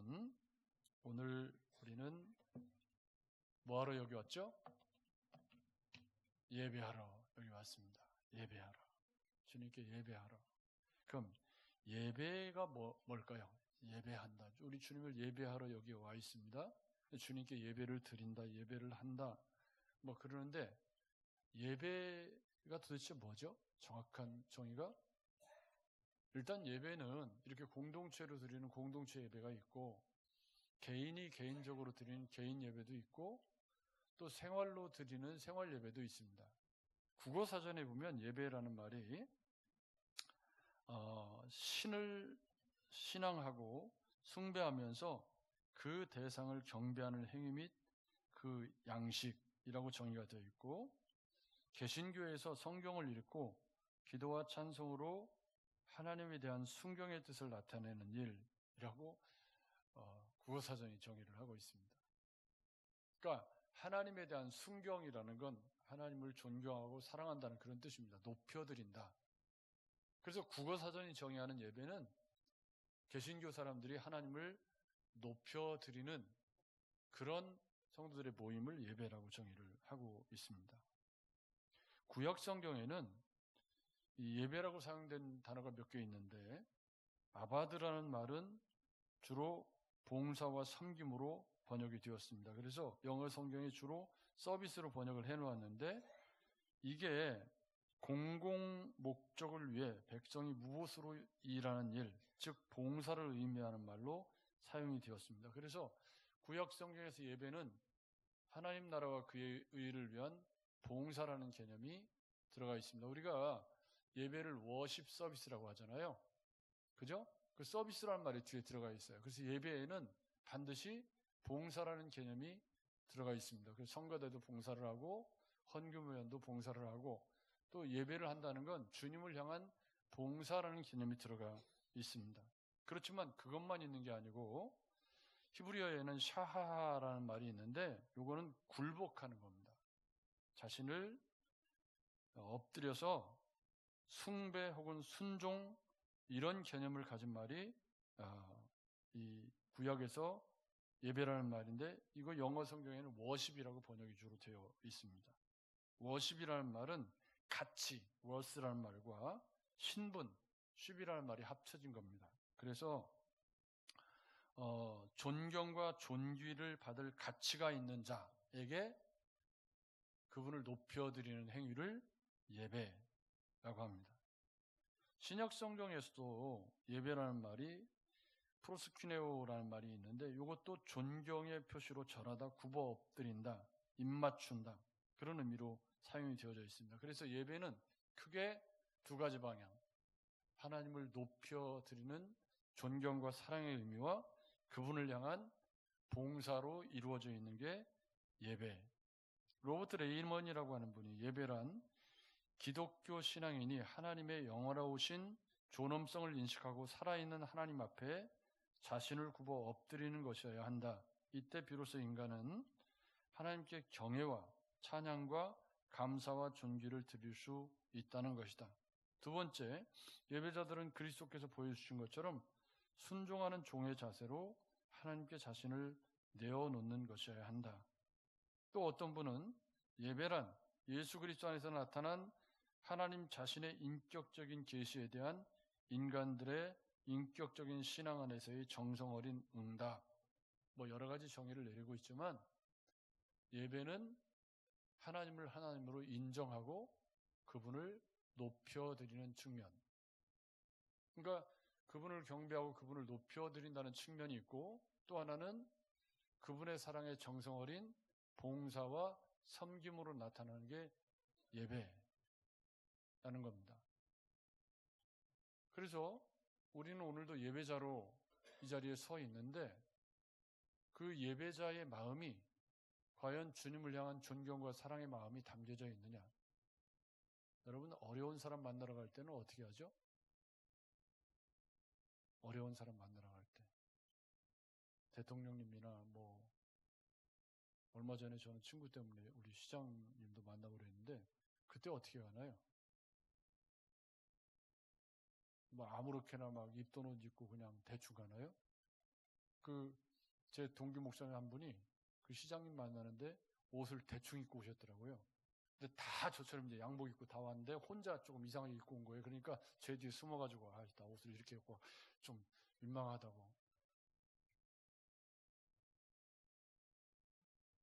여러분, 오늘 우리는 뭐하러 여기 왔죠? 예배하러 여기 왔습니다. 예배하러. 주님께 예배하러. 그럼 예배가 뭘까요? 예배한다. 우리 주님을 예배하러 여기 와 있습니다. 주님께 예배를 드린다, 예배를 한다. 뭐 그러는데 예배가 도대체 뭐죠? 정확한 정의가? 일단 예배는 이렇게 공동체로 드리는 공동체 예배가 있고, 개인이 개인적으로 드리는 개인 예배도 있고, 또 생활로 드리는 생활 예배도 있습니다. 국어사전에 보면 예배라는 말이 신을 신앙하고 숭배하면서 그 대상을 경배하는 행위 및 그 양식이라고 정의가 되어 있고, 개신교에서 성경을 읽고 기도와 찬송으로 하나님에 대한 순경의 뜻을 나타내는 일이라고 국어사전이 정의를 하고 있습니다. 그러니까 하나님에 대한 순경이라는 건 하나님을 존경하고 사랑한다는 그런 뜻입니다. 높여드린다. 그래서 국어사전이 정의하는 예배는 개신교 사람들이 하나님을 높여드리는 그런 성도들의 모임을 예배라고 정의를 하고 있습니다. 구약 성경에는 이 예배라고 사용된 단어가 몇 개 있는데, 아바드라는 말은 주로 봉사와 섬김으로 번역이 되었습니다. 그래서 영어 성경에 주로 서비스로 번역을 해놓았는데, 이게 공공 목적을 위해 백성이 무엇으로 일하는 일, 즉 봉사를 의미하는 말로 사용이 되었습니다. 그래서 구약 성경에서 예배는 하나님 나라와 그의 의를 위한 봉사라는 개념이 들어가 있습니다. 우리가 예배를 워십 서비스라고 하잖아요. 그죠? 그 서비스라는 말이 뒤에 들어가 있어요. 그래서 예배에는 반드시 봉사라는 개념이 들어가 있습니다. 그래서 성가대도 봉사를 하고 헌금회원도 봉사를 하고, 또 예배를 한다는 건 주님을 향한 봉사라는 개념이 들어가 있습니다. 그렇지만 그것만 있는 게 아니고 히브리어에는 샤하라는 말이 있는데, 이거는 굴복하는 겁니다. 자신을 엎드려서 숭배 혹은 순종, 이런 개념을 가진 말이 이 구약에서 예배라는 말인데, 이거 영어 성경에는 워십이라고 번역이 주로 되어 있습니다. 워십이라는 말은 가치, 워스라는 말과 신분, 쉽이라는 말이 합쳐진 겁니다. 그래서 존경과 존귀를 받을 가치가 있는 자에게 그분을 높여드리는 행위를 예배라고 합니다. 신약 성경에서도 예배라는 말이 프로스큐네오라는 말이 있는데, 이것도 존경의 표시로 절하다, 굽어 엎드린다, 입맞춘다, 그런 의미로 사용이 되어져 있습니다. 그래서 예배는 크게 두 가지 방향, 하나님을 높여드리는 존경과 사랑의 의미와 그분을 향한 봉사로 이루어져 있는 게 예배. 로버트 레이먼이라고 하는 분이 예배란 기독교 신앙인이 하나님의 영원하신 존엄성을 인식하고 살아있는 하나님 앞에 자신을 굽어 엎드리는 것이어야 한다. 이때 비로소 인간은 하나님께 경외와 찬양과 감사와 존귀를 드릴 수 있다는 것이다. 두 번째, 예배자들은 그리스도께서 보여주신 것처럼 순종하는 종의 자세로 하나님께 자신을 내어놓는 것이어야 한다. 또 어떤 분은 예배란 예수 그리스도 안에서 나타난 하나님 자신의 인격적인 계시에 대한 인간들의 인격적인 신앙 안에서의 정성 어린 응답, 뭐 여러 가지 정의를 내리고 있지만, 예배는 하나님을 하나님으로 인정하고 그분을 높여드리는 측면, 그러니까 그분을 경배하고 그분을 높여드린다는 측면이 있고, 또 하나는 그분의 사랑에 정성 어린 봉사와 섬김으로 나타나는 게 예배라는 겁니다. 그래서 우리는 오늘도 예배자로 이 자리에 서 있는데, 그 예배자의 마음이 과연 주님을 향한 존경과 사랑의 마음이 담겨져 있느냐? 여러분, 어려운 사람 만나러 갈 때는 어떻게 하죠? 어려운 사람 만나러 갈 때, 대통령님이나 뭐 얼마 전에 저는 친구 때문에 우리 시장님도 만나고 그랬는데, 그때 어떻게 가나요? 뭐 아무렇게나 막 입던 옷 입고 그냥 대충 가나요? 제 동기 목사님 한 분이 그 시장님 만나는데 옷을 대충 입고 오셨더라고요. 근데 다 저처럼 이제 양복 입고 다 왔는데 혼자 조금 이상하게 입고 온 거예요. 그러니까 제 뒤에 숨어가지고 나 옷을 이렇게 입고 좀 민망하다고.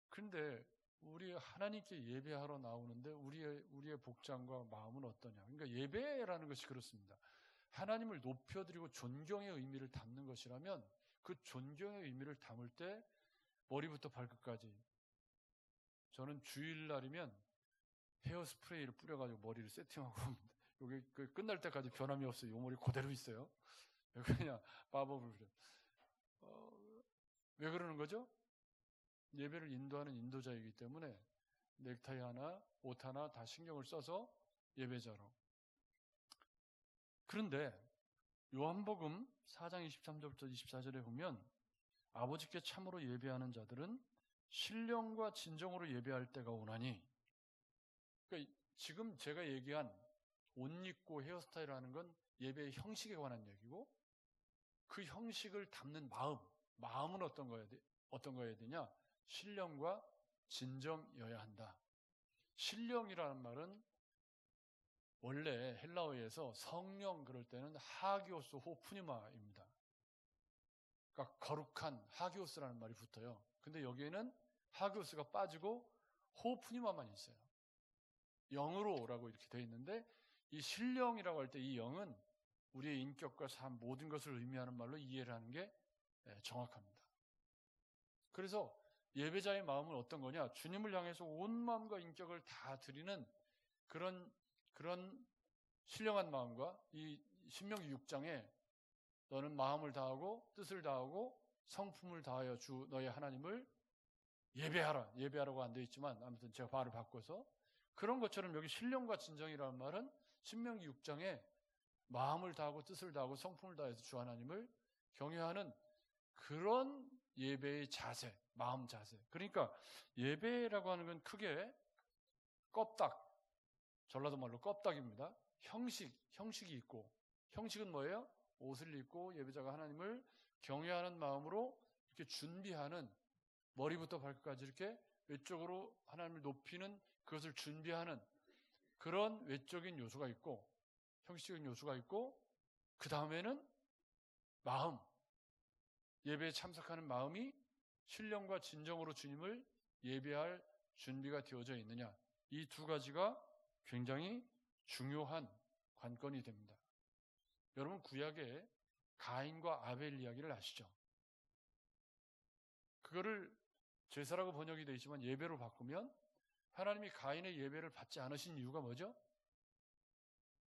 근데 우리 하나님께 예배하러 나오는데 우리의 복장과 마음은 어떠냐? 그러니까 예배라는 것이 그렇습니다. 하나님을 높여드리고 존경의 의미를 담는 것이라면 그 존경의 의미를 담을 때 머리부터 발끝까지, 저는 주일날이면 헤어스프레이를 뿌려가지고 머리를 세팅하고 여기 끝날 때까지 변함이 없어요. 요 머리 그대로 있어요. 그냥 마법을 부려. 왜 그러는 거죠? 예배를 인도하는 인도자이기 때문에 넥타이 하나, 옷 하나 다 신경을 써서 예배자로. 그런데 요한복음 4장 23절부터 24절에 보면 아버지께 참으로 예배하는 자들은 신령과 진정으로 예배할 때가 오나니, 그러니까 지금 제가 얘기한 옷 입고 헤어스타일 하는 건 예배의 형식에 관한 얘기고, 그 형식을 담는 마음은 어떤 거여야 되냐? 신령과 진정이어야 한다. 신령이라는 말은 원래 헬라어에서 성령 그럴 때는 하기오스 호프니마입니다. 그러니까 거룩한 하기오스라는 말이 붙어요. 근데 여기에는 하기오스가 빠지고 호프니마만 있어요. 영으로라고 이렇게 되어 있는데, 이 신령이라고 할 때 이 영은 우리의 인격과 삶 모든 것을 의미하는 말로 이해를 하는 게 정확합니다. 그래서 예배자의 마음은 어떤 거냐? 주님을 향해서 온 마음과 인격을 다 드리는 그런 신령한 마음과, 이 신명기 6장에 너는 마음을 다하고 뜻을 다하고 성품을 다하여 주 너의 하나님을 예배하라고 안 되어 있지만 아무튼 제가 말을 바꿔서 그런 것처럼 여기 신령과 진정이라는 말은 신명기 6장에 마음을 다하고 뜻을 다하고 성품을 다해서 주 하나님을 경외하는 그런 예배의 자세, 마음 자세. 그러니까 예배라고 하는 건 크게 껍닥, 전라도 말로 껍닥입니다. 형식이 있고, 형식은 뭐예요? 옷을 입고 예배자가 하나님을 경외하는 마음으로 이렇게 준비하는, 머리부터 발끝까지 이렇게 외적으로 하나님을 높이는 그것을 준비하는 그런 외적인 요소가 있고, 형식적인 요소가 있고, 그 다음에는 마음, 예배에 참석하는 마음이 신령과 진정으로 주님을 예배할 준비가 되어져 있느냐, 이 두 가지가 굉장히 중요한 관건이 됩니다. 여러분, 구약의 가인과 아벨 이야기를 아시죠? 그거를 제사라고 번역이 되어 있지만 예배로 바꾸면 하나님이 가인의 예배를 받지 않으신 이유가 뭐죠?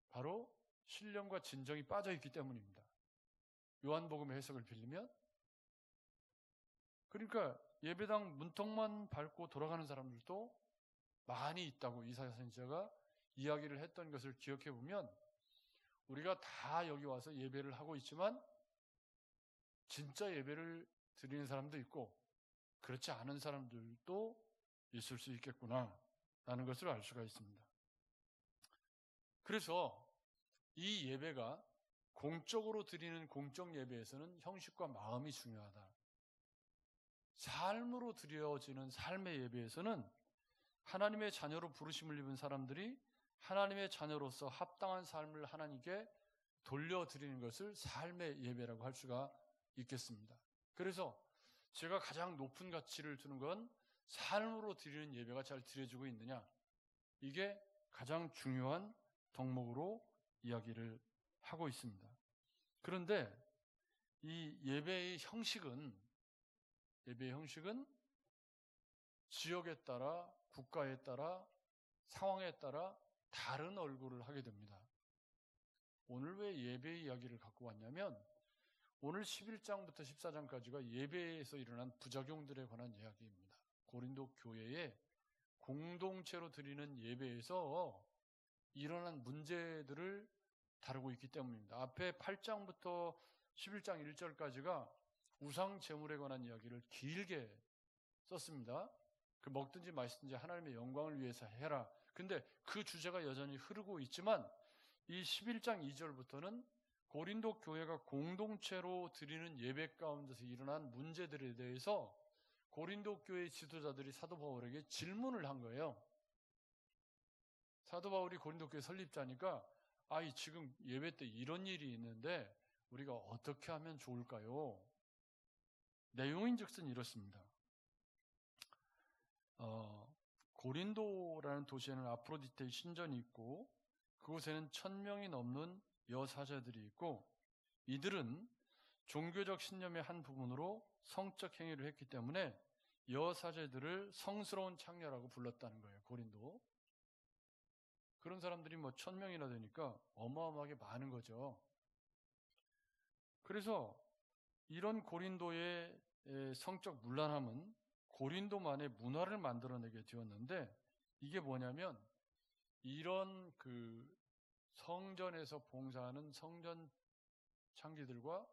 바로 신령과 진정이 빠져 있기 때문입니다. 요한복음의 해석을 빌리면, 그러니까 예배당 문턱만 밟고 돌아가는 사람들도 많이 있다고 이사야 선지자가 이야기를 했던 것을 기억해 보면, 우리가 다 여기 와서 예배를 하고 있지만 진짜 예배를 드리는 사람도 있고 그렇지 않은 사람들도 있을 수 있겠구나 라는 것을 알 수가 있습니다. 그래서 이 예배가 공적으로 드리는 공적 예배에서는 형식과 마음이 중요하다. 삶으로 드려지는 삶의 예배에서는 하나님의 자녀로 부르심을 입은 사람들이 하나님의 자녀로서 합당한 삶을 하나님께 돌려드리는 것을 삶의 예배라고 할 수가 있겠습니다. 그래서 제가 가장 높은 가치를 두는 건 삶으로 드리는 예배가 잘 드려지고 있느냐, 이게 가장 중요한 덕목으로 이야기를 하고 있습니다. 그런데 이 예배의 형식은 지역에 따라, 국가에 따라, 상황에 따라 다른 얼굴을 하게 됩니다. 오늘 왜 예배 이야기를 갖고 왔냐면, 오늘 11장부터 14장까지가 예배에서 일어난 부작용들에 관한 이야기입니다. 고린도 교회의 공동체로 드리는 예배에서 일어난 문제들을 다루고 있기 때문입니다. 앞에 8장부터 11장 1절까지가 우상 제물에 관한 이야기를 길게 썼습니다. 그 먹든지 마시든지 하나님의 영광을 위해서 해라. 근데 그 주제가 여전히 흐르고 있지만 이 11장 2절부터는 고린도 교회가 공동체로 드리는 예배 가운데서 일어난 문제들에 대해서 고린도 교회 지도자들이 사도 바울에게 질문을 한 거예요. 사도 바울이 고린도 교회 설립자니까 지금 예배 때 이런 일이 있는데 우리가 어떻게 하면 좋을까요? 내용인즉슨 이렇습니다. 고린도라는 도시에는 아프로디테의 신전이 있고 그곳에는 1000명이 넘는 여사제들이 있고 이들은 종교적 신념의 한 부분으로 성적 행위를 했기 때문에 여사제들을 성스러운 창녀라고 불렀다는 거예요. 고린도. 그런 사람들이 1000명이나 되니까 어마어마하게 많은 거죠. 그래서 이런 고린도의 성적 문란함은 고린도만의 문화를 만들어내게 되었는데 이게 뭐냐면 이런 성전에서 봉사하는 성전 창기들과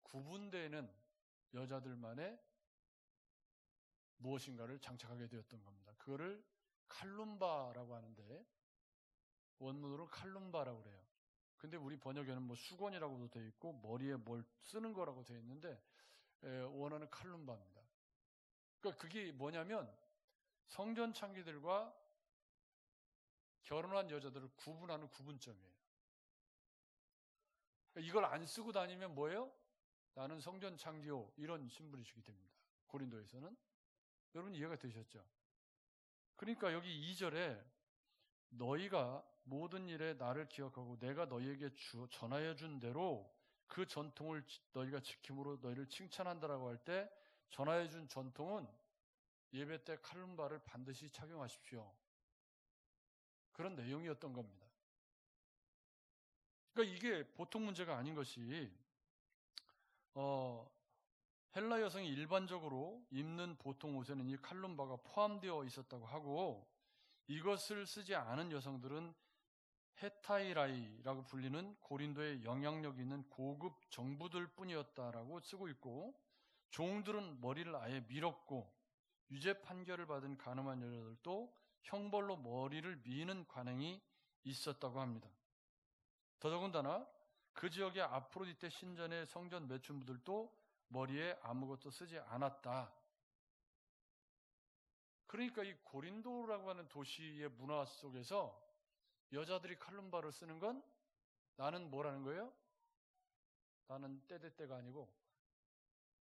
구분되는 여자들만의 무엇인가를 장착하게 되었던 겁니다. 그거를 칼룸바라고 하는데 원문으로 칼룸바라고 그래요. 근데 우리 번역에는 수건이라고도 되어 있고 머리에 뭘 쓰는 거라고 되어 있는데 원어는 칼룸바입니다. 그러니까 그게 뭐냐면 성전 창기들과 결혼한 여자들을 구분하는 구분점이에요. 그러니까 이걸 안 쓰고 다니면 뭐예요? 나는 성전 창기요 이런 신분이 주게 됩니다. 고린도에서는. 여러분 이해가 되셨죠? 그러니까 여기 2절에 너희가 모든 일에 나를 기억하고 내가 너희에게 전하여 준 대로 그 전통을 너희가 지킴으로 너희를 칭찬한다라고 할 때 전하여 준 전통은 예배 때 칼룸바를 반드시 착용하십시오. 그런 내용이었던 겁니다. 그러니까 이게 보통 문제가 아닌 것이 헬라 여성이 일반적으로 입는 보통 옷에는 이 칼룸바가 포함되어 있었다고 하고 이것을 쓰지 않은 여성들은 헤타이라이라고 불리는 고린도의 영향력 있는 고급 정부들 뿐이었다라고 쓰고 있고 종들은 머리를 아예 밀었고 유죄 판결을 받은 가늠한 여자들도 형벌로 머리를 미는 관행이 있었다고 합니다. 더더군다나 그 지역의 아프로디테 신전의 성전 매춘부들도 머리에 아무것도 쓰지 않았다. 그러니까 이 고린도라고 하는 도시의 문화 속에서 여자들이 칼룸바를 쓰는 건 나는 뭐라는 거예요? 나는 떼떼떼가 아니고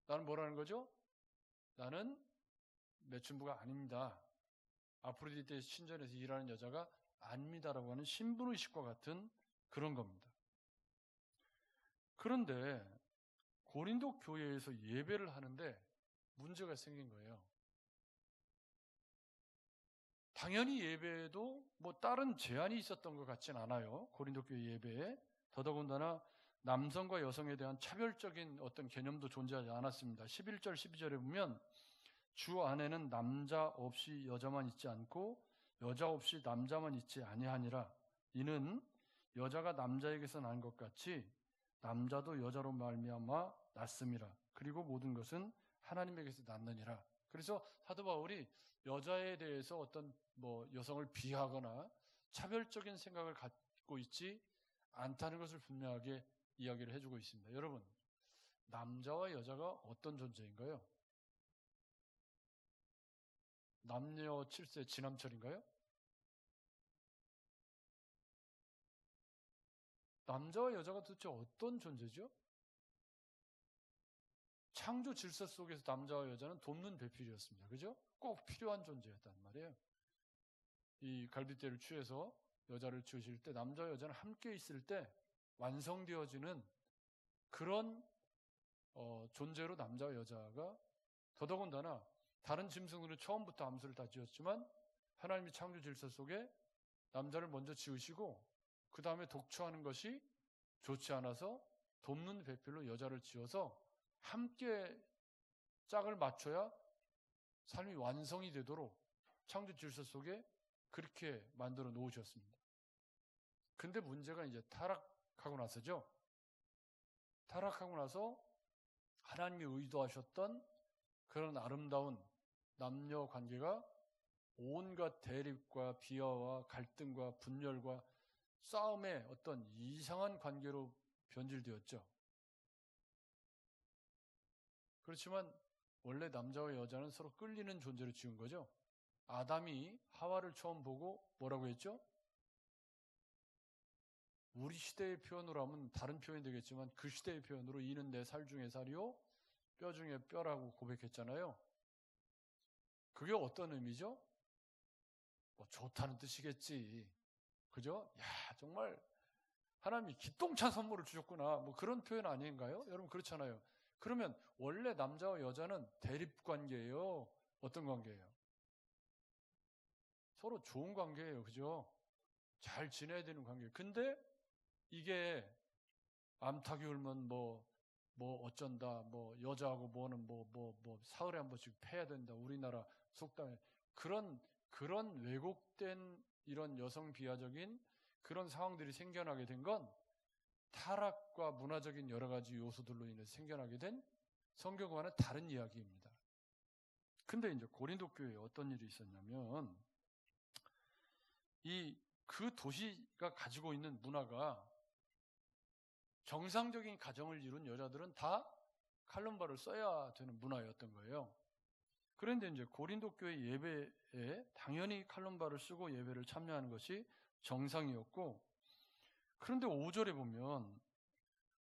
나는 뭐라는 거죠? 나는 매춘부가 아닙니다. 아프로디테 신전에서 일하는 여자가 아닙니다라고 하는 신분의식과 같은 그런 겁니다. 그런데 고린도 교회에서 예배를 하는데 문제가 생긴 거예요. 당연히 예배에도 다른 제한이 있었던 것 같진 않아요. 고린도 교회 예배에. 더더군다나 남성과 여성에 대한 차별적인 어떤 개념도 존재하지 않았습니다. 11절, 12절에 보면 주 안에는 남자 없이 여자만 있지 않고 여자 없이 남자만 있지 아니하니라. 이는 여자가 남자에게서 난 것 같이 남자도 여자로 말미암아 났음이라. 그리고 모든 것은 하나님에게서 났느니라. 그래서 사도 바울이 여자에 대해서 어떤 여성을 비하거나 차별적인 생각을 갖고 있지 않다는 것을 분명하게 이야기를 해주고 있습니다. 여러분, 남자와 여자가 어떤 존재인가요? 남녀 7세 지남철인가요? 남자와 여자가 도대체 어떤 존재죠? 창조 질서 속에서 남자와 여자는 돕는 배필이었습니다. 그죠? 꼭 필요한 존재였단 말이에요. 이 갈빗대를 취해서 여자를 지으실 때 남자와 여자는 함께 있을 때 완성되어지는 그런 존재로 남자와 여자가 더더군다나 다른 짐승들은 처음부터 암수를 다 지었지만 하나님이 창조 질서 속에 남자를 먼저 지으시고 그 다음에 독처하는 것이 좋지 않아서 돕는 배필로 여자를 지어서 함께 짝을 맞춰야 삶이 완성이 되도록 창조 질서 속에 그렇게 만들어 놓으셨습니다. 근데 문제가 이제 타락하고 나서죠. 타락하고 나서 하나님이 의도하셨던 그런 아름다운 남녀 관계가 온갖 대립과 비하와 갈등과 분열과 싸움의 어떤 이상한 관계로 변질되었죠. 그렇지만 원래 남자와 여자는 서로 끌리는 존재로 지은 거죠. 아담이 하와를 처음 보고 뭐라고 했죠? 우리 시대의 표현으로 하면 다른 표현이 되겠지만 그 시대의 표현으로 이는 내 살 중에 살이요 뼈 중에 뼈라고 고백했잖아요. 그게 어떤 의미죠? 뭐 좋다는 뜻이겠지. 그죠? 야, 정말 하나님이 기똥찬 선물을 주셨구나. 뭐 그런 표현 아닌가요? 여러분 그렇잖아요. 그러면 원래 남자와 여자는 대립 관계예요. 어떤 관계예요? 서로 좋은 관계예요. 그죠? 잘 지내야 되는 관계예요. 근데 이게 암탉이 울면 뭐 어쩐다. 뭐 여자하고 뭐는 사흘에 한 번씩 패야 된다. 우리나라 속담에 그런 왜곡된 이런 여성 비하적인 그런 상황들이 생겨나게 된 건 타락과 문화적인 여러 가지 요소들로 인해서 생겨나게 된 성경과는 다른 이야기입니다. 근데 이제 고린도 교회에 어떤 일이 있었냐면 그 도시가 가지고 있는 문화가 정상적인 가정을 이룬 여자들은 다 칼럼바를 써야 되는 문화였던 거예요. 그런데 이제 고린도 교회 예배에 당연히 칼럼바를 쓰고 예배를 참여하는 것이 정상이었고, 그런데 5절에 보면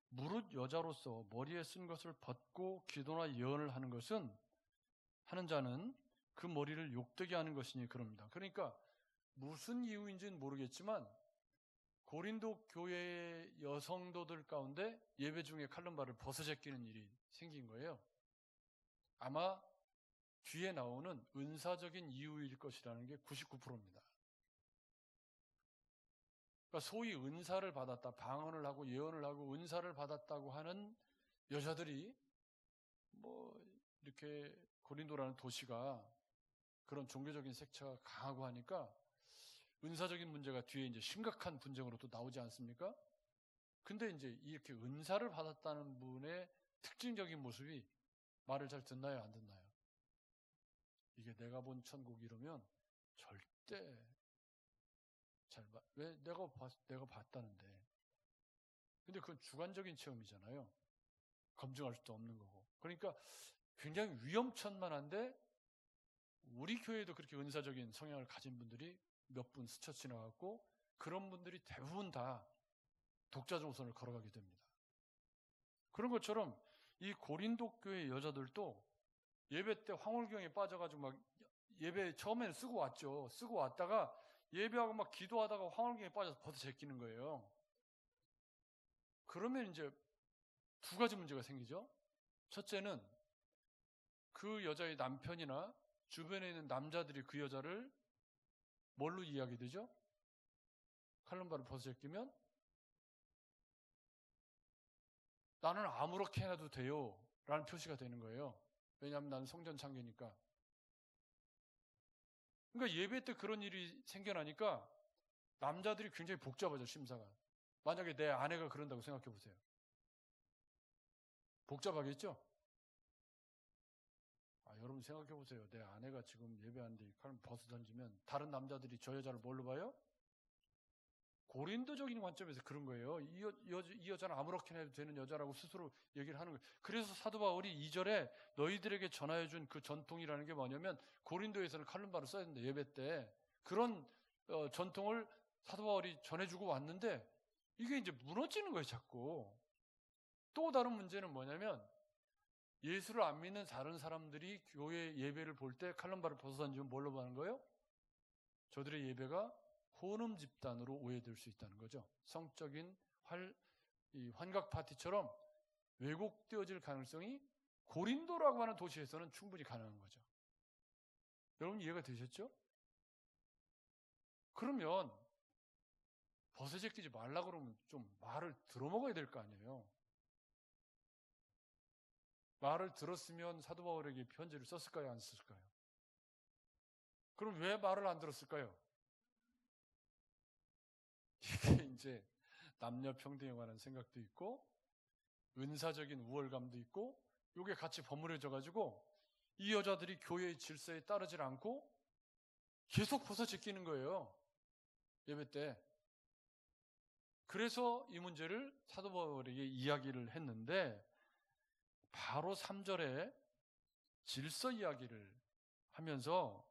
무릇 여자로서 머리에 쓴 것을 벗고 기도나 예언을 하는 자는 그 머리를 욕되게 하는 것이니 그럽니다. 그러니까 무슨 이유인지는 모르겠지만 고린도 교회의 여성도들 가운데 예배 중에 칼럼바를 벗어제끼는 일이 생긴 거예요. 아마 뒤에 나오는 은사적인 이유일 것이라는 게 99%입니다. 그러니까 소위 은사를 받았다, 방언을 하고 예언을 하고 은사를 받았다고 하는 여자들이 뭐 이렇게 고린도라는 도시가 그런 종교적인 색채가 강하고 하니까 은사적인 문제가 뒤에 이제 심각한 분쟁으로 또 나오지 않습니까? 근데 이제 이렇게 은사를 받았다는 분의 특징적인 모습이 말을 잘 듣나요, 안 듣나요? 이게 내가 본 천국 이러면 절대 왜 내가 봤다는데. 근데 그건 주관적인 체험이잖아요. 검증할 수도 없는 거고. 그러니까 굉장히 위험천만한데 우리 교회에도 그렇게 은사적인 성향을 가진 분들이 몇 분 스쳐 지나갔고 그런 분들이 대부분 다 독자종선을 걸어가게 됩니다. 그런 것처럼 이 고린도 교회 여자들도 예배 때 황홀경에 빠져가지고 막 예배 처음에는 쓰고 왔죠. 쓰고 왔다가 예배하고 막 기도하다가 황홀경에 빠져서 벗어 제끼는 거예요. 그러면 이제 두 가지 문제가 생기죠. 첫째는 그 여자의 남편이나 주변에 있는 남자들이 그 여자를 뭘로 이해하게 되죠? 칼럼바를 벗어 제끼면 나는 아무렇게 해도 돼요 라는 표시가 되는 거예요. 왜냐하면 나는 성전 창개니까. 그러니까 예배 때 그런 일이 생겨나니까 남자들이 굉장히 복잡하죠, 심사가. 만약에 내 아내가 그런다고 생각해 보세요. 복잡하겠죠? 여러분 생각해 보세요. 내 아내가 지금 예배하는데 칼럼 벗어 던지면 다른 남자들이 저 여자를 뭘로 봐요? 고린도적인 관점에서 그런 거예요. 이 여자는 아무렇게나 해도 되는 여자라고 스스로 얘기를 하는 거예요. 그래서 사도 바울이 2절에 너희들에게 전하여준 그 전통이라는 게 뭐냐면 고린도에서는 칼럼바를 써야 된다. 예배 때. 그런 전통을 사도 바울이 전해주고 왔는데 이게 이제 무너지는 거예요. 자꾸. 또 다른 문제는 뭐냐면 예수를 안 믿는 다른 사람들이 교회 예배를 볼 때 칼럼바를 벗어 던지면 뭘로 보는 거예요? 저들의 예배가 혼음 집단으로 오해될 수 있다는 거죠. 성적인 환각 파티처럼 왜곡되어질 가능성이 고린도라고 하는 도시에서는 충분히 가능한 거죠. 여러분 이해가 되셨죠? 그러면 벗어 제끼지 말라 그러면 좀 말을 들어먹어야 될 거 아니에요. 말을 들었으면 사도 바울에게 편지를 썼을까요? 안 썼을까요? 그럼 왜 말을 안 들었을까요? 이게 이제 남녀 평등에 관한 생각도 있고 은사적인 우월감도 있고 이게 같이 버무려져 가지고 이 여자들이 교회의 질서에 따르질 않고 계속 벗어 제끼는 거예요. 예배 때. 그래서 이 문제를 사도 바울에게 이야기를 했는데 바로 3절에 질서 이야기를 하면서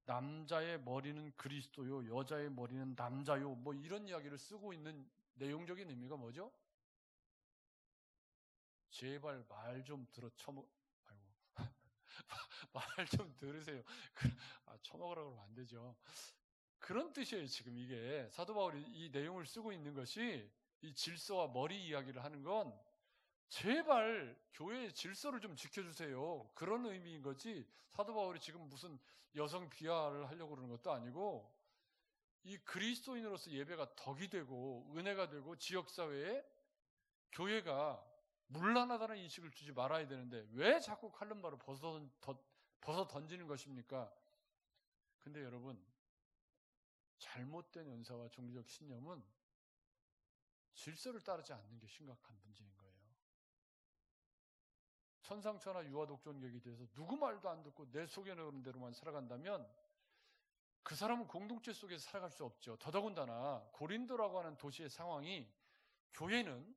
남자의 머리는 그리스도요, 여자의 머리는 남자요, 뭐 이런 이야기를 쓰고 있는 내용적인 의미가 뭐죠? 제발 말 좀 들어 아이고 말 좀 들으세요. 처먹으라고 그러면 안 되죠. 그런 뜻이에요. 지금 이게 사도 바울이 이 내용을 쓰고 있는 것이 이 질서와 머리 이야기를 하는 건 제발 교회의 질서를 좀 지켜주세요. 그런 의미인 거지. 사도 바울이 지금 무슨 여성 비하를 하려고 그러는 것도 아니고 이 그리스도인으로서 예배가 덕이 되고 은혜가 되고 지역사회에 교회가 문란하다는 인식을 주지 말아야 되는데 왜 자꾸 칼럼바를 벗어 던지는 것입니까? 근데 여러분, 잘못된 연사와 종교적 신념은 질서를 따르지 않는 게 심각한 문제인 거예요. 천상천하 유아독존객이 돼서 누구 말도 안 듣고 내 속에 넣은 대로만 살아간다면 그 사람은 공동체 속에서 살아갈 수 없죠. 더더군다나 고린도라고 하는 도시의 상황이 교회는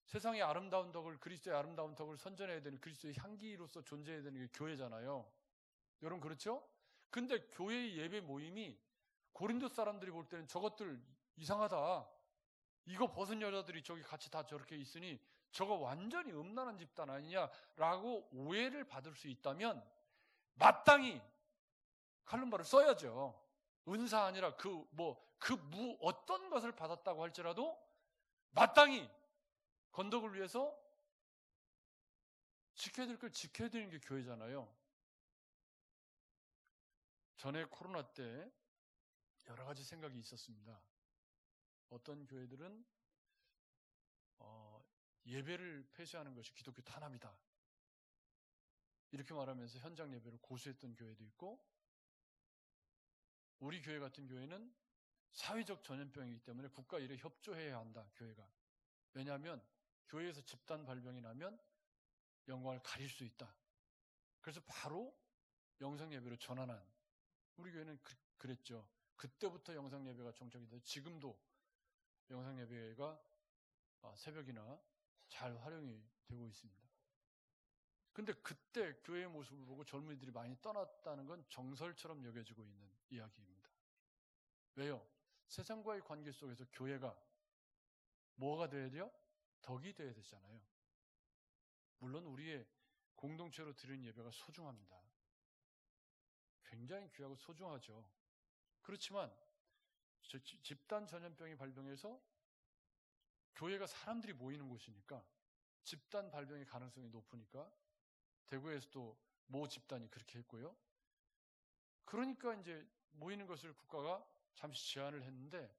세상의 아름다운 덕을, 그리스도의 아름다운 덕을 선전해야 되는 그리스도의 향기로서 존재해야 되는 게 교회잖아요. 여러분 그렇죠? 근데 교회의 예배 모임이 고린도 사람들이 볼 때는 저것들 이상하다. 이거 벗은 여자들이 저기 같이 다 저렇게 있으니 저거 완전히 음란한 집단 아니냐라고 오해를 받을 수 있다면 마땅히 칼럼바를 써야죠. 은사 아니라 어떤 것을 받았다고 할지라도 마땅히 건덕을 위해서 지켜야 될 걸 지켜야 되는 게 교회잖아요. 전에 코로나 때 여러 가지 생각이 있었습니다. 어떤 교회들은 예배를 폐쇄하는 것이 기독교 탄압이다. 이렇게 말하면서 현장 예배를 고수했던 교회도 있고 우리 교회 같은 교회는 사회적 전염병이기 때문에 국가 일에 협조해야 한다. 교회가. 왜냐하면 교회에서 집단 발병이 나면 영광을 가릴 수 있다. 그래서 바로 영상 예배로 전환한 우리 교회는 그랬죠. 그때부터 영상 예배가 정착이 돼서 지금도 영상 예배가 새벽이나 잘 활용이 되고 있습니다. 근데 그때 교회의 모습을 보고 젊은이들이 많이 떠났다는 건 정설처럼 여겨지고 있는 이야기입니다. 왜요? 세상과의 관계 속에서 교회가 뭐가 돼야 돼요? 덕이 돼야 되잖아요. 물론 우리의 공동체로 드리는 예배가 소중합니다. 굉장히 귀하고 소중하죠. 그렇지만 집단 전염병이 발병해서 교회가 사람들이 모이는 곳이니까 집단 발병의 가능성이 높으니까 대구에서도 모 집단이 그렇게 했고요. 그러니까 이제 모이는 것을 국가가 잠시 제한을 했는데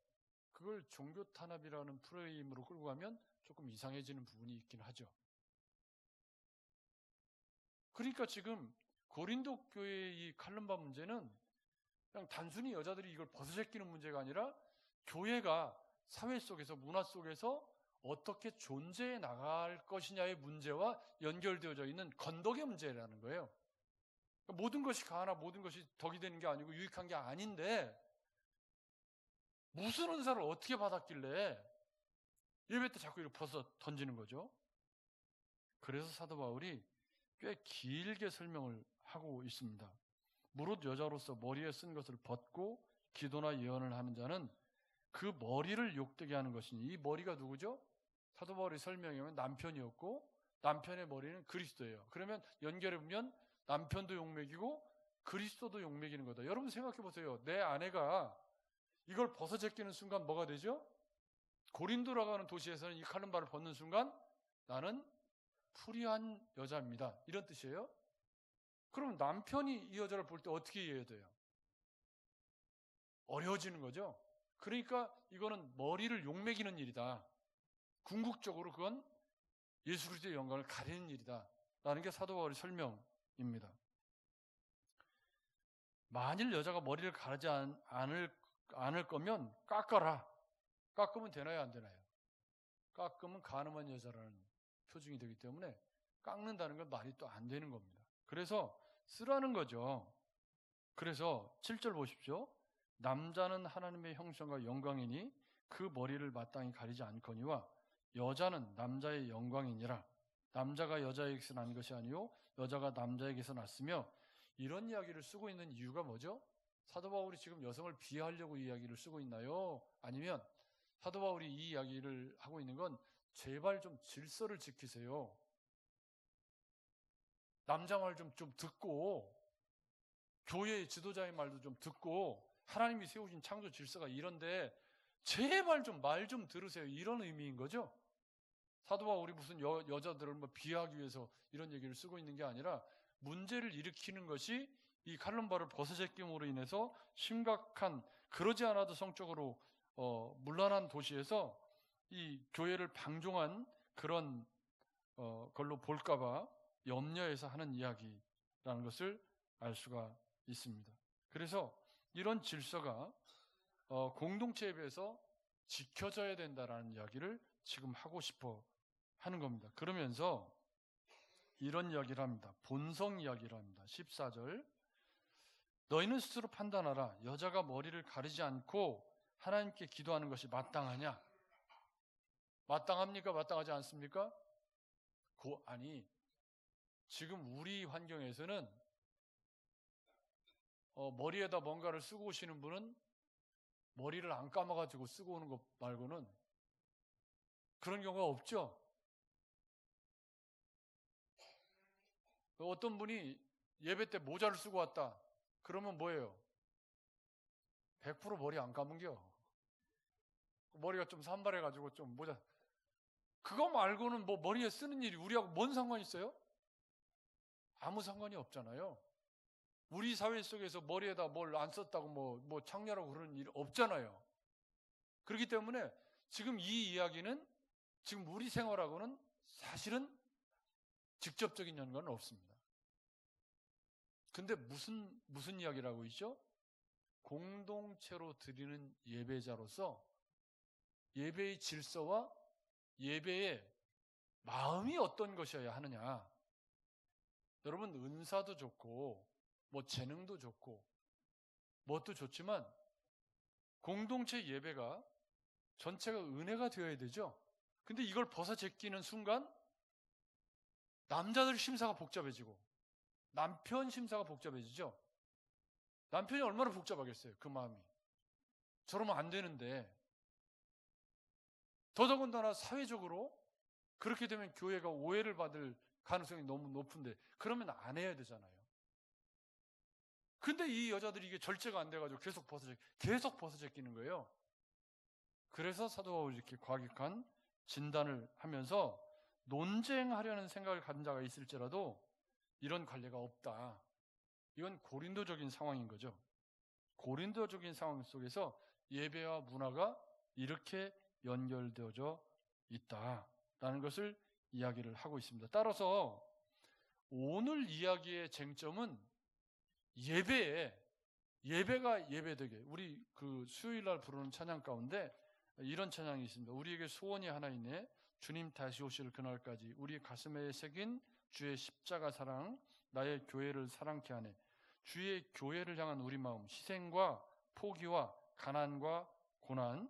그걸 종교 탄압이라는 프레임으로 끌고 가면 조금 이상해지는 부분이 있긴 하죠. 그러니까 지금 고린도 교회의 이 칼럼바 문제는 그냥 단순히 여자들이 이걸 벗어제끼는 문제가 아니라 교회가 사회 속에서 문화 속에서 어떻게 존재해 나갈 것이냐의 문제와 연결되어져 있는 건덕의 문제라는 거예요. 모든 것이 가하나 모든 것이 덕이 되는 게 아니고 유익한 게 아닌데 무슨 은사를 어떻게 받았길래 예배 때 자꾸 이렇게 벗어 던지는 거죠. 그래서 사도 바울이 꽤 길게 설명을 하고 있습니다. 무릇 여자로서 머리에 쓴 것을 벗고 기도나 예언을 하는 자는 그 머리를 욕되게 하는 것이니 이 머리가 누구죠? 사도 바울이 설명하면 남편이었고 남편의 머리는 그리스도예요. 그러면 연결해보면 남편도 욕먹이고 그리스도도 욕먹이는 거다. 여러분 생각해 보세요. 내 아내가 이걸 벗어 제끼는 순간 뭐가 되죠? 고린도라고 하는 도시에서는 이 칼럼바를 벗는 순간 나는 불의한 여자입니다. 이런 뜻이에요. 그럼 남편이 이 여자를 볼 때 어떻게 이해해야 돼요? 어려워지는 거죠. 그러니까 이거는 머리를 욕먹이는 일이다. 궁극적으로 그건 예수 그리스도의 영광을 가리는 일이다. 라는 게 사도 바울의 설명입니다. 만일 여자가 머리를 가르지 않을 거면 깎아라. 깎으면 되나요? 안 되나요? 깎으면 간음한 여자라는 표징이 되기 때문에 깎는다는 건 말이 또 안 되는 겁니다. 그래서 쓰라는 거죠. 그래서 7절 보십시오. 남자는 하나님의 형상과 영광이니 그 머리를 마땅히 가리지 않거니와 여자는 남자의 영광이니라. 남자가 여자에게서 난 것이 아니요 여자가 남자에게서 났으며, 이런 이야기를 쓰고 있는 이유가 뭐죠? 사도 바울이 지금 여성을 비하하려고 이 이야기를 쓰고 있나요? 아니면 사도 바울이 이 이야기를 하고 있는 건 제발 좀 질서를 지키세요. 남자 말 좀 듣고 교회의 지도자의 말도 좀 듣고 하나님이 세우신 창조 질서가 이런데 제발 좀 말 좀 들으세요. 이런 의미인 거죠. 사도 바울이 무슨 여자들을 비하하기 위해서 이런 얘기를 쓰고 있는 게 아니라 문제를 일으키는 것이 이 칼럼바를 벗어제낌으로 인해서 심각한, 그러지 않아도 성적으로 문란한 도시에서 이 교회를 방종한 그런 걸로 볼까봐 염려해서 하는 이야기라는 것을 알 수가 있습니다. 그래서 이런 질서가 공동체 예배에서 지켜져야 된다라는 이야기를 지금 하고 싶어 하는 겁니다. 그러면서 이런 이야기를 합니다. 본성 이야기를 합니다. 14절, 너희는 스스로 판단하라. 여자가 머리를 가리지 않고 하나님께 기도하는 것이 마땅하냐? 마땅합니까? 마땅하지 않습니까? 아니, 지금 우리 환경에서는 머리에다 뭔가를 쓰고 오시는 분은 머리를 안 감아가지고 쓰고 오는 것 말고는 그런 경우가 없죠. 어떤 분이 예배 때 모자를 쓰고 왔다. 그러면 뭐예요? 100% 머리 안 감은겨. 머리가 좀 산발해가지고 좀 모자. 그거 말고는 뭐 머리에 쓰는 일이 우리하고 뭔 상관이 있어요? 아무 상관이 없잖아요. 우리 사회 속에서 머리에다 뭘 안 썼다고 뭐 창녀라고 그러는 일 없잖아요. 그렇기 때문에 지금 이 이야기는 지금 우리 생활하고는 사실은 직접적인 연관은 없습니다. 근데 무슨 이야기를 하고 있죠? 공동체로 드리는 예배자로서 예배의 질서와 예배의 마음이 어떤 것이어야 하느냐. 여러분, 은사도 좋고 뭐 재능도 좋고 뭣도 좋지만 공동체 예배가 전체가 은혜가 되어야 되죠. 근데 이걸 벗어 제끼는 순간 남자들 심사가 복잡해지고 남편 심사가 복잡해지죠. 남편이 얼마나 복잡하겠어요, 그 마음이. 저러면 안 되는데. 더더군다나 사회적으로 그렇게 되면 교회가 오해를 받을 가능성이 너무 높은데 그러면 안 해야 되잖아요. 근데 이 여자들이 이게 절제가 안 돼가지고 계속 벗어 제끼는 거예요. 그래서 사도 바울이 이렇게 과격한 진단을 하면서 논쟁하려는 생각을 가진 자가 있을지라도 이런 관례가 없다. 이건 고린도적인 상황인 거죠. 고린도적인 상황 속에서 예배와 문화가 이렇게 연결되어져 있다라는 것을 이야기를 하고 있습니다. 따라서 오늘 이야기의 쟁점은 예배가 예배되게, 우리 그 수요일 날 부르는 찬양 가운데 이런 찬양이 있습니다. 우리에게 소원이 하나 있네. 주님 다시 오실 그날까지 우리 가슴에 새긴 주의 십자가 사랑 나의 교회를 사랑케 하네. 주의 교회를 향한 우리 마음, 희생과 포기와 가난과 고난,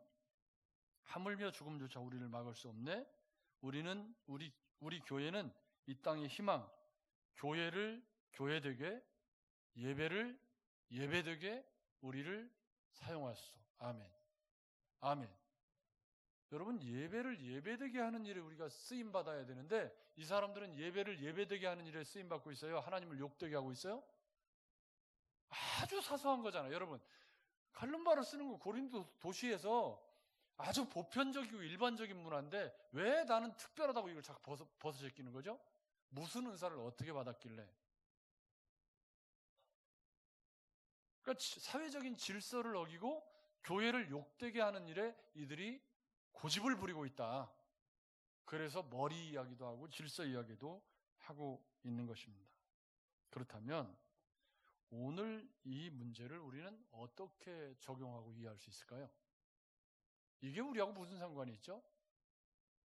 하물며 죽음조차 우리를 막을 수 없네. 우리 교회는 이 땅의 희망, 교회를 교회되게, 예배를 예배되게 우리를 사용하소서. 아멘. 아멘. 여러분, 예배를 예배되게 하는 일에 우리가 쓰임 받아야 되는데 이 사람들은 예배를 예배되게 하는 일에 쓰임 받고 있어요? 하나님을 욕되게 하고 있어요? 아주 사소한 거잖아요. 여러분, 칼럼바를 쓰는 거 고린도 도시에서 아주 보편적이고 일반적인 문화인데 왜 나는 특별하다고 이걸 자꾸 벗어 제끼는 거죠? 무슨 은사를 어떻게 받았길래? 그러니까 사회적인 질서를 어기고 교회를 욕되게 하는 일에 이들이 고집을 부리고 있다. 그래서 머리 이야기도 하고 질서 이야기도 하고 있는 것입니다. 그렇다면 오늘 이 문제를 우리는 어떻게 적용하고 이해할 수 있을까요? 이게 우리하고 무슨 상관이 있죠?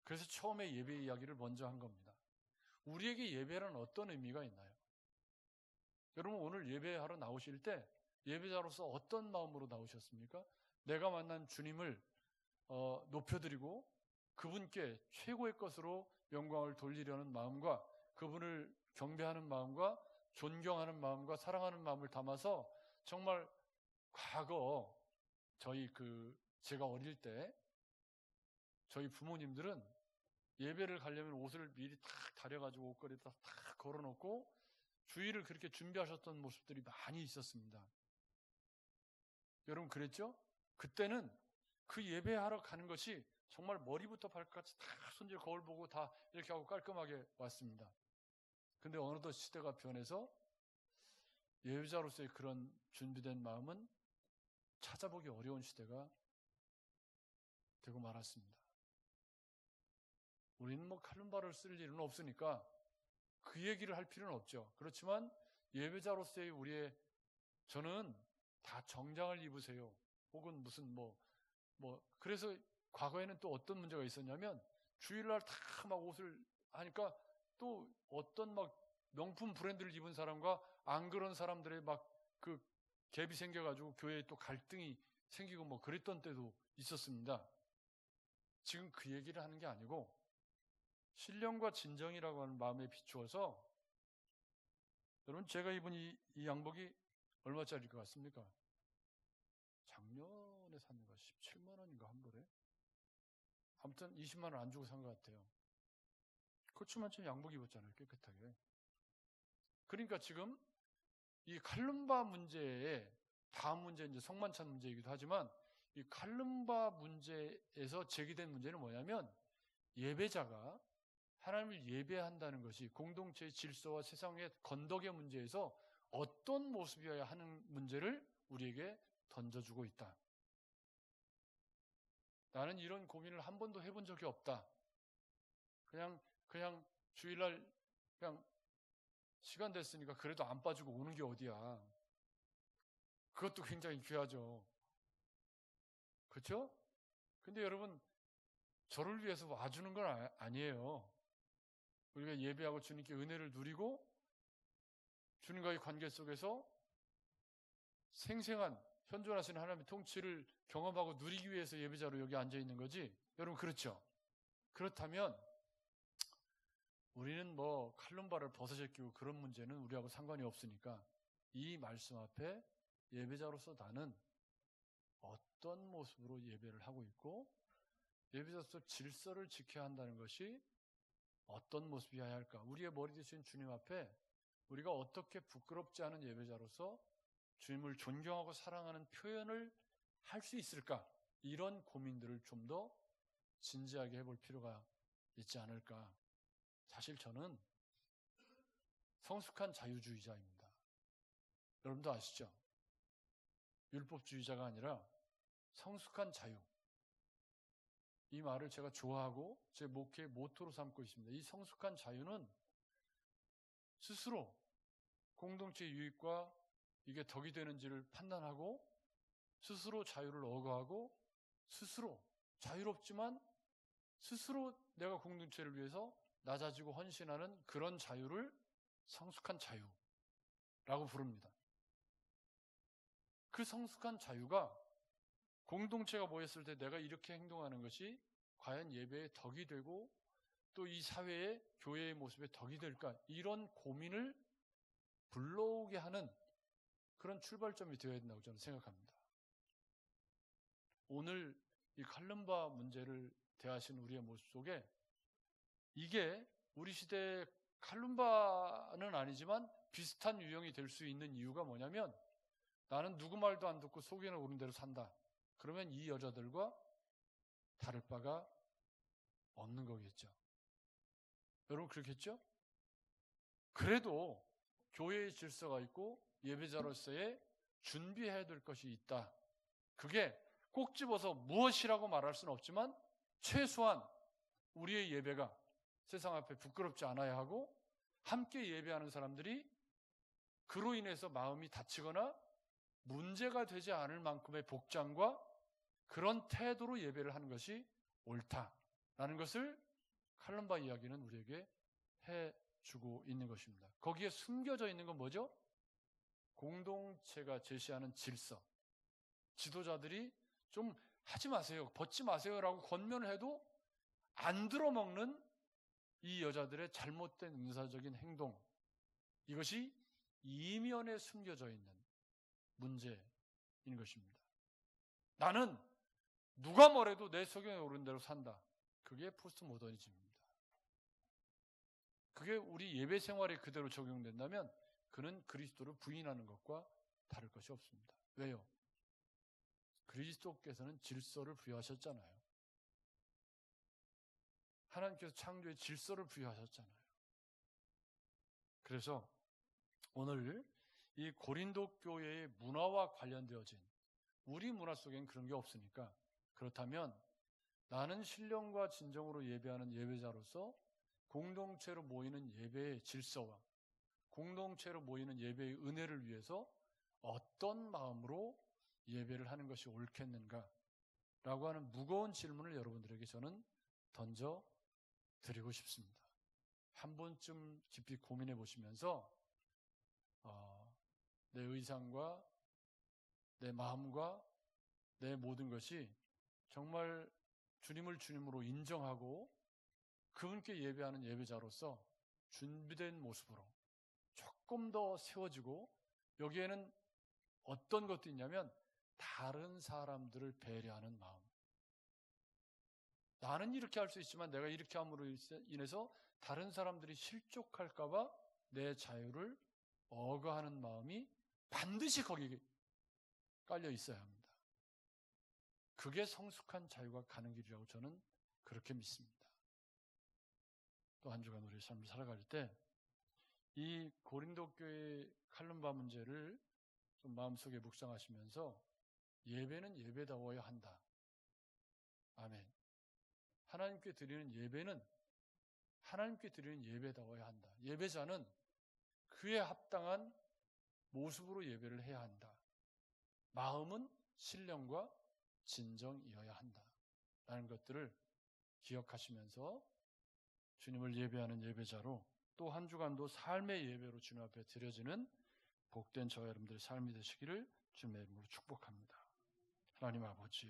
그래서 처음에 예배 이야기를 먼저 한 겁니다. 우리에게 예배란 어떤 의미가 있나요? 여러분, 오늘 예배하러 나오실 때 예배자로서 어떤 마음으로 나오셨습니까? 내가 만난 주님을 높여드리고 그분께 최고의 것으로 영광을 돌리려는 마음과 그분을 경배하는 마음과 존경하는 마음과 사랑하는 마음을 담아서 정말 과거 제가 어릴 때 저희 부모님들은 예배를 가려면 옷을 미리 탁 다려가지고 옷걸이에다 탁 걸어놓고 주일을 그렇게 준비하셨던 모습들이 많이 있었습니다. 여러분 그랬죠? 그때는 그 예배하러 가는 것이 정말 머리부터 발끝까지 다 손질 거울 보고 다 이렇게 하고 깔끔하게 왔습니다. 근데 어느덧 시대가 변해서 예배자로서의 그런 준비된 마음은 찾아보기 어려운 시대가 되고 말았습니다. 우리는 뭐 칼룸바를 쓸 일은 없으니까 그 얘기를 할 필요는 없죠. 그렇지만 예배자로서의 저는 다 정장을 입으세요. 혹은 무슨 그래서 과거에는 또 어떤 문제가 있었냐면 주일날 다 막 옷을 하니까 또 어떤 막 명품 브랜드를 입은 사람과 안 그런 사람들의 막 그 갭이 생겨가지고 교회에 또 갈등이 생기고 뭐 그랬던 때도 있었습니다. 지금 그 얘기를 하는 게 아니고 신령과 진정이라고 하는 마음에 비추어서 여러분 제가 입은 이 양복이 얼마짜리일 것 같습니까? 작년에 산 거 17만 원인가 한 벌에? 아무튼 20만 원 안 주고 산 것 같아요. 그렇지만 지금 양복 입었잖아요. 깨끗하게. 그러니까 지금 이 칼룸바 문제에 다음 문제 이제 성만찬 문제이기도 하지만 이 칼룸바 문제에서 제기된 문제는 뭐냐면 예배자가 하나님을 예배한다는 것이 공동체의 질서와 세상의 건덕의 문제에서 어떤 모습이어야 하는 문제를 우리에게 던져주고 있다. 나는 이런 고민을 한 번도 해본 적이 없다. 그냥 주일날 그냥 시간 됐으니까 그래도 안 빠지고 오는 게 어디야. 그것도 굉장히 귀하죠. 그렇죠? 근데 여러분 저를 위해서 와주는 건 아니에요. 우리가 예배하고 주님께 은혜를 누리고 주님과의 관계 속에서 생생한 현존하시는 하나님의 통치를 경험하고 누리기 위해서 예배자로 여기 앉아 있는 거지. 여러분 그렇죠? 그렇다면 우리는 뭐 칼룸바를 벗어제 끼고 그런 문제는 우리하고 상관이 없으니까 이 말씀 앞에 예배자로서 나는 어떤 모습으로 예배를 하고 있고 예배자로서 질서를 지켜야 한다는 것이 어떤 모습이어야 할까? 우리의 머리 되신 주님 앞에 우리가 어떻게 부끄럽지 않은 예배자로서 주님을 존경하고 사랑하는 표현을 할 수 있을까? 이런 고민들을 좀 더 진지하게 해볼 필요가 있지 않을까? 사실 저는 성숙한 자유주의자입니다. 여러분도 아시죠? 율법주의자가 아니라 성숙한 자유. 이 말을 제가 좋아하고 제 목회의 모토로 삼고 있습니다. 이 성숙한 자유는 스스로 공동체 유익과 이게 덕이 되는지를 판단하고 스스로 자유를 억어하고 스스로 자유롭지만 스스로 내가 공동체를 위해서 낮아지고 헌신하는 그런 자유를 성숙한 자유라고 부릅니다. 그 성숙한 자유가 공동체가 모였을 때 내가 이렇게 행동하는 것이 과연 예배의 덕이 되고 또 이 사회의 교회의 모습의 덕이 될까? 이런 고민을 불러오게 하는 그런 출발점이 되어야 된다고 저는 생각합니다. 오늘 이 칼룸바 문제를 대하신 우리의 모습 속에 이게 우리 시대의 칼룸바는 아니지만 비슷한 유형이 될 수 있는 이유가 뭐냐면 나는 누구 말도 안 듣고 속에는 오른 대로 산다. 그러면 이 여자들과 다를 바가 없는 거겠죠. 여러분 그렇겠죠? 그래도 교회의 질서가 있고 예배자로서의 준비해야 될 것이 있다. 그게 꼭 집어서 무엇이라고 말할 수는 없지만 최소한 우리의 예배가 세상 앞에 부끄럽지 않아야 하고 함께 예배하는 사람들이 그로 인해서 마음이 다치거나 문제가 되지 않을 만큼의 복장과 그런 태도로 예배를 하는 것이 옳다라는 것을 칼룸바 이야기는 우리에게 해주고 있는 것입니다. 거기에 숨겨져 있는 건 뭐죠? 공동체가 제시하는 질서. 지도자들이 좀 하지 마세요, 벗지 마세요라고 권면을 해도 안 들어먹는 이 여자들의 잘못된 은사적인 행동, 이것이 이면에 숨겨져 있는 문제인 것입니다. 나는 누가 뭐래도 내 성경에 오른 대로 산다. 그게 포스트 모더니즘입니다. 그게 우리 예배 생활에 그대로 적용된다면 그는 그리스도를 부인하는 것과 다를 것이 없습니다. 왜요? 그리스도께서는 질서를 부여하셨잖아요. 하나님께서 창조의 질서를 부여하셨잖아요. 그래서 오늘 이 고린도 교회의 문화와 관련되어진 우리 문화 속에는 그런 게 없으니까, 그렇다면 나는 신령과 진정으로 예배하는 예배자로서 공동체로 모이는 예배의 질서와 공동체로 모이는 예배의 은혜를 위해서 어떤 마음으로 예배를 하는 것이 옳겠는가 라고 하는 무거운 질문을 여러분들에게 저는 던져 드리고 싶습니다. 한 번쯤 깊이 고민해 보시면서 내 의상과 내 마음과 내 모든 것이 정말 주님을 주님으로 인정하고 그분께 예배하는 예배자로서 준비된 모습으로 조금 더 세워지고, 여기에는 어떤 것도 있냐면 다른 사람들을 배려하는 마음. 나는 이렇게 할 수 있지만 내가 이렇게 함으로 인해서 다른 사람들이 실족할까 봐 내 자유를 억압하는 마음이 반드시 거기에 깔려 있어야 합니다. 그게 성숙한 자유가 가는 길이라고 저는 그렇게 믿습니다. 또 한 주간 우리 삶을 살아갈 때 이 고린도 교회 칼lum바 문제를 좀 마음속에 묵상하시면서 예배는 예배다워야 한다. 아멘. 하나님께 드리는 예배는 하나님께 드리는 예배다워야 한다. 예배자는 그에 합당한 모습으로 예배를 해야 한다. 마음은 신령과 진정이어야 한다. 라는 것들을 기억하시면서 주님을 예배하는 예배자로 또 한 주간도 삶의 예배로 주님 앞에 드려지는 복된 저와 여러분들의 삶이 되시기를 주님의 이름으로 축복합니다. 하나님 아버지,